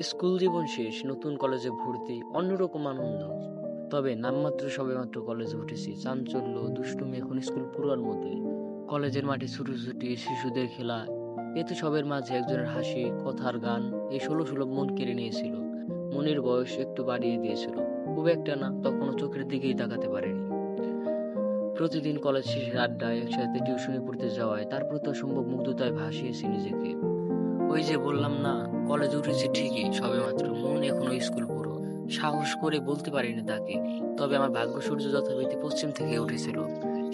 School জীবন শেষ, নতুন কলেজে ভর্তি, অন্যরকম আনন্দ। তবে নামমাত্র সবেমাত্র কলেজে উঠেছি, চাঞ্চল্য দুষ্টুমি এখন স্কুল পুরার মতোই। কলেজের মাঠে ছুটোছুটি, শিশুদের খেলা, এতে সবের মাঝে একজনের হাসি, কথার গান, এই ষোলো সুলভ মন কেড়ে নিয়েছিল। মনের বয়স একটু বাড়িয়ে দিয়েছিল, খুব একটা না, তখনও চোখের দিকেই তাকাতে পারেনি। প্রতিদিন কলেজ শেষের আড্ডায়, একসাথে টিউশনে পড়তে যাওয়ায় তার প্রতি অসম্ভব মুগ্ধতায় ভাসিয়েছি নিজেকে। ওই যে বললাম না, কলেজে উঠেছি ঠিকই, সবেমাত্র মন এখনো স্কুল পুরো। সাহস করে বলতে পারিনি তাকে। তবে আমার ভাগ্য সূর্য যথারীতি পশ্চিম থেকে উঠেছিল।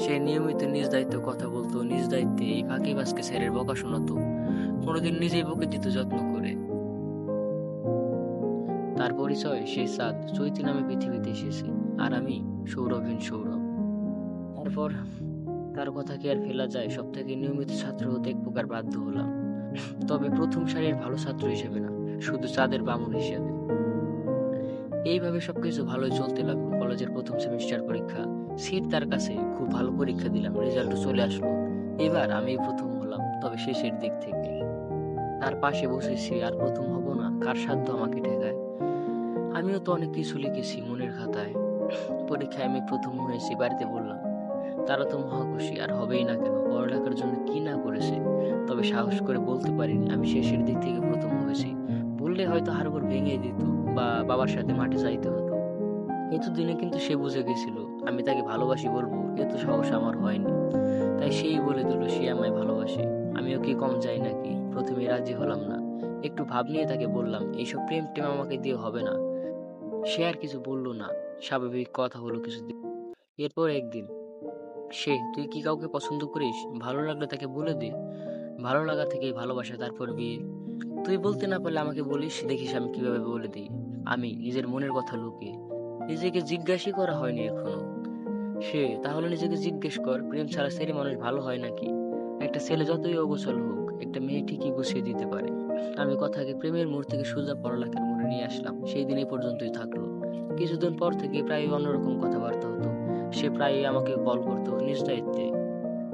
সে নিয়মিত নিজ দায়িত্ব কথা বলতো, নিজ দায়িত্বে এই ফাঁকিবাজকে স্যারের বকা শোনাতো, কোনোদিন নিজেই বকে দিত যত্ন করে। তার পরিচয় সেই চাঁদ চৈতি নামে পৃথিবীতে এসেছে, আর আমি সৌরভহীন সৌরভ। তারপর তার কথা কি আর ফেলা যায়? সব থেকে নিয়মিত ছাত্র হতে এক প্রকার বাধ্য হলাম, তবে প্রথম সারির ভালো ছাত্র হিসেবে না, শুধু চাঁদের বামুন হিসেবে। এইভাবে সবকিছু ভালোই চলতে লাগলো। কলেজের প্রথম সেমিস্টার পরীক্ষা, সিট তার কাছে, খুব ভালো পরীক্ষা দিলাম, রেজাল্টও চলে আসলো। এবার আমি প্রথম হলাম, তবে শেষের দিক থেকে। তার পাশে বসেছি, আর প্রথম হব না, কার সাধ্য আমাকে ঠেকায়। আমিও তো অনেক কিছু লিখেছি মনের খাতায়। পরীক্ষায় আমি প্রথম হয়েছি, বাড়িতে বললাম। তারা তো মহা খুশি, আর হবেই না কেন, পড়ালেখার জন্য কি না করেছে। তবে সাহস করে বলতে পারিনি আমি শেষের দিক থেকে প্রথম হয়েছি। বললে হয়তো হাড়গোড় ভেঙে দিত, বা বাবার সাথে মাঠে যাইতে হতো। এতদিনে কিন্তু সে বুঝে গেছিল আমি তাকে ভালোবাসি বলবো, এত সাহস আমার হয়নি। তাই সেই বলে দিল সে আমায় ভালোবাসে। আমিও কি কম যাই নাকি? প্রথমে রাজি হলাম না, একটু ভাব নিয়ে তাকে বললাম এইসব প্রেম টেম আমাকে দিয়ে হবে না। সে আর কিছু বলল না, স্বাভাবিক কথা হলো কিছুদিন। এরপর একদিন, তুই কি কাউকে পছন্দ করিস? ভালো লাগলে তাকে বলে দে। ভালো লাগা থেকেই ভালোবাসা, তারপর বিয়ে। তুই বলতে না পারলে আমাকে বলিস, দেখিস আমি কিভাবে বলে দিই। আমি নিজের মনের কথা লুকিয়ে, নিজেকে জিজ্ঞাসই করা হয়নি এখনো। তাহলে নিজেকে জিজ্ঞেস কর, প্রেম ছাড়া ছেলে মানুষ ভালো হয় নাকি? একটা ছেলে যতই অগোছল হোক, একটা মেয়ে ঠিকই গুছিয়ে দিতে পারে। আমি কথাকে প্রেমের মোড় থেকে সোজা পড়ালেখার মোড়ে নিয়ে আসলাম, সেই দিন এই পর্যন্তই থাকলো। কিছুদিন পর থেকে প্রায় অন্যরকম কথাবার্তা হতো। সে প্রায় আমাকে কল করতো নিজ দায়িত্বে।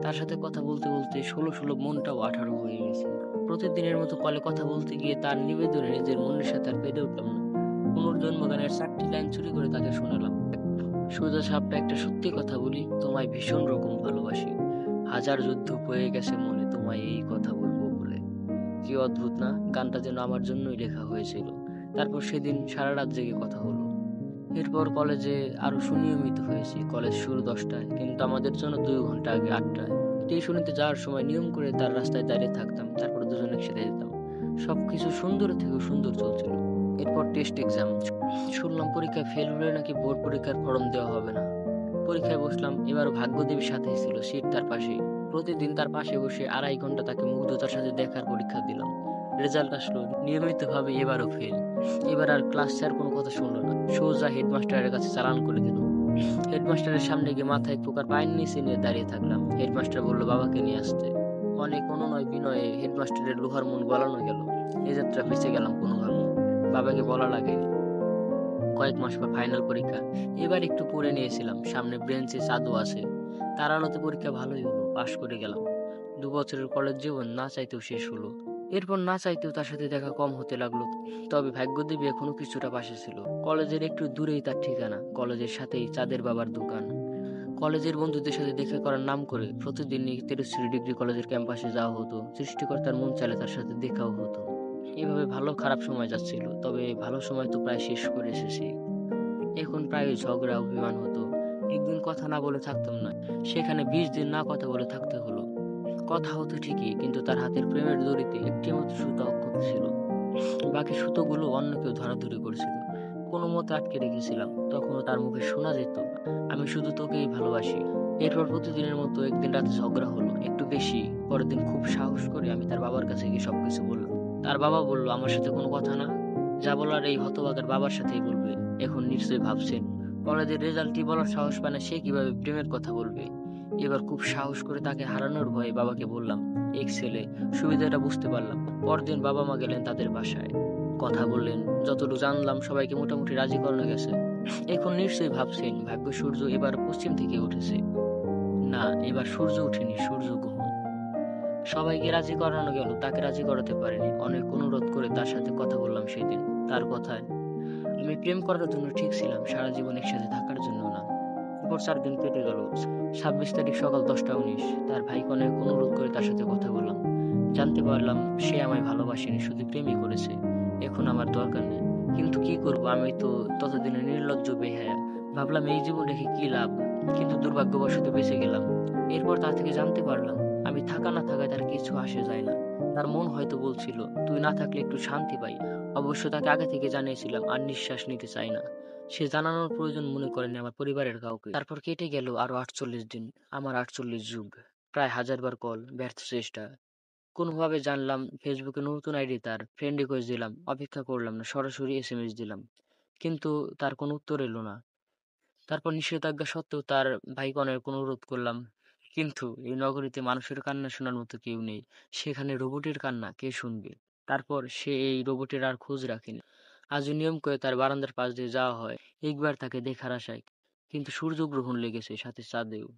তার সাথে কথা বলতে বলতে ষোলো ষোলো মনটাও 18 হয়ে গেছে। প্রতিদিনের মতো কলে কথা বলতে গিয়ে তার নিবেদনে নিজের মনের সাথে আর পেরে উঠলাম না। পুনর্জন্ম গানের 4টি লাইন চুরি করে তাকে শোনালাম। সোজা সাপটা একটা সত্যি কথা বলি, তোমায় ভীষণ রকম ভালোবাসি। হাজার যুদ্ধ বয়ে গেছে মনে, তোমায় এই কথা বলবো বলে। কি অদ্ভুত না, গানটা যেন আমার জন্যই লেখা হয়েছিল। তারপর সেদিন সারা রাত জেগে কথা হলো। এরপর কলেজে আরো সুনিয়মিত হয়েছি। কলেজ শুরু 10টায়, কিন্তু আমাদের জন্য 2 ঘন্টা আগে 8টায়। টিউশনিতে যাওয়ার সময় নিয়ম করে তার রাস্তায় দাঁড়িয়ে থাকতাম, তারপর দুজনে একসাথে যেতাম। সবকিছু সুন্দর থেকেও সুন্দর চলছিল। এরপর টেস্ট এক্সাম, শুনলাম পরীক্ষায় ফেল হলে নাকি বোর্ড পরীক্ষার ফর্ম দেওয়া হবে না। পরীক্ষায় বসলাম, এবার ভাগ্যদেবীর সাথেই ছিল, সিট তার পাশেই। প্রতিদিন তার পাশে বসে 2.5 ঘন্টা তাকে মুগ্ধতার সাথে দেখার পরীক্ষা দিলাম। রেজাল্ট আসলো নিয়মিতভাবে, এবারও ফেল। এবার আর ক্লাস স্যার কোনো কথা শুনলো না, সোজা হেডমাস্টারের কাছে চালান করে দিল। হেডমাস্টারের সামনে গিয়ে মাথায় এক প্রকার পায়ের নিচে নিয়ে দাঁড়িয়ে থাকলাম। হেডমাস্টার বলল বাবাকে নিয়ে আসতে। অনেক অনুনয় বিনয়ে হেডমাস্টারের লোহার মন গলানো গেল। এ যাত্রা বেঁচে গেলাম কোনোভাবে। বাবাকে বলা লাগেনি। কয়েক মাস পর ফাইনাল পরীক্ষা। এবার একটু পড়ে নিয়েছিলাম, সামনে বেঞ্চে চাঁদও আছে। তার আলোতে পরীক্ষা ভালোই হলো, পাশ করে গেলাম। 2 বছরের কলেজ জীবন না চাইতেও শেষ হলো। এরপর না চাইতেও তার সাথে দেখা কম হতে লাগলো। তবে ভাগ্যদেবী এখনো কিছুটা পাশে ছিল। কলেজের একটু দূরেই তার ঠিকানা, কলেজের সাথেই চাঁদের বাবার দোকান। কলেজের বন্ধুদের সাথে দেখা করার নাম করে প্রতিদিনই 13 ডিগ্রি কলেজের ক্যাম্পাসে যাওয়া হতো। সৃষ্টিকর্তার মন চাইলে তার সাথে দেখাও হতো। এভাবে ভালো খারাপ সময় যাচ্ছিল, তবে ভালো সময় তো প্রায় শেষ করে এসেছি। এখন প্রায় ঝগড়া অভিমান হতো। একদিন কথা না বলে থাকতাম না, সেখানে 20 দিন না কথা বলে থাকতে হলো। কথা হতো ঠিকই, কিন্তু তার হাতের প্রেমের দড়িতে একটি মাত্র সুতা অক্ষত ছিল। বাকি সুতোগুলো অন্য কেউ ধরাধরি করেছিল। কোনো মতে আটকে রেখেছিলাম। তখনও তার মুখে শোনা যেত, আমি শুধু তোকেই ভালোবাসি। এরপর প্রতিদিনের মতো একদিন রাতে ঝগড়া হলো, একটু বেশি। পরের দিন খুব সাহস করে আমি তার বাবার কাছে গিয়ে সবকিছু বললাম। তার বাবা বলল আমার সাথে কোনো কথা না, যা বলার এই হতভাগার বাবার সাথেই বলবে। এখন নিশ্চয়ই ভাবছেন কলেজের রেজাল্টই বলার সাহস পায় না, সে কিভাবে প্রেমের কথা বলবে। এবার খুব সাহস করে তাকে হারানোর ভয়ে বাবাকে বললাম এক ছেলে। সুবিধাটা বুঝতে পারলাম। পরদিন বাবা মা গেলেন তাদের বাসায়, কথা বললেন। যতটুকু জানলাম সবাইকে মোটামুটি রাজি করানো গেছে। এখন নিশ্চয়ই ভাবছেন ভাগ্য সূর্য এবার পশ্চিম থেকে উঠেছে। না, এবার সূর্য উঠেনি, সূর্য গ্রহণ। সবাইকে রাজি করানো গেল, তাকে রাজি করাতে পারেনি। অনেক অনুরোধ করে তার সাথে কথা বললাম সেদিন। তার কথায়। আমি প্রেম করার জন্য ঠিক ছিলাম, সারা জীবন একসাথে থাকার জন্য না। এরপর ৪ দিন কেটে গেল। ২৬ তারিখ সকাল ১০টা ১৯ তার ভাইকে অনেক অনুরোধ করে তার সাথে কথা বললাম। জানতে পারলাম সে আমায় ভালোবাসেনি, শুধু প্রেমই করেছে। এখন আমার দরকার নেই। কিন্তু কি করব, আমি তো ততদিনে নির্লজ্জ বেহায়া। ভাবলাম এই জীবন রেখে কি লাভ? কিন্তু দুর্ভাগ্যবশত বেঁচে গেলাম। এরপর তার থেকে জানতে পারলাম আমি থাকা না থাকায় তার কিছু আসে যায় না। তার মন হয়তো বলছিল তুই না থাকলে একটু শান্তি পাই। অবশ্য তাকে আগে থেকে জানিয়েছিলাম আর নিঃশ্বাস নিতে চাই না। সে জানানোর প্রয়োজন মনে করেনি আমার পরিবারের কাউকে। তারপর কেটে গেল আরো ৪৮ দিন। আমার ৪৮ যুগ। প্রায় ১০০০ বার কল, ব্যর্থ চেষ্টা। কোনোভাবে জানলাম ফেসবুকে নতুন আইডি তার, ফ্রেন্ড রিকোয়েস্ট দিলাম, অপেক্ষা করলাম না, সরাসরি এসএমএস দিলাম। কিন্তু তার কোনো উত্তর এলো না। তারপর নিষেধাজ্ঞা সত্ত্বেও তার ভাইকে অনেক অনুরোধ করলাম। কিন্তু এই নগরীতে মানুষের কান্না শোনার মতো কেউ নেই। সেখানে রোবটের কান্না কে শুনবে? তারপর সে এই রোবটের আর খোঁজ রাখেনি। আজও নিয়ম করে তার বারান্দার পাশ দিয়ে যাওয়া হয়, একবার তাকে দেখার আশায়। কিন্তু সূর্যগ্রহণ লেগেছে, সাথে চাঁদেও।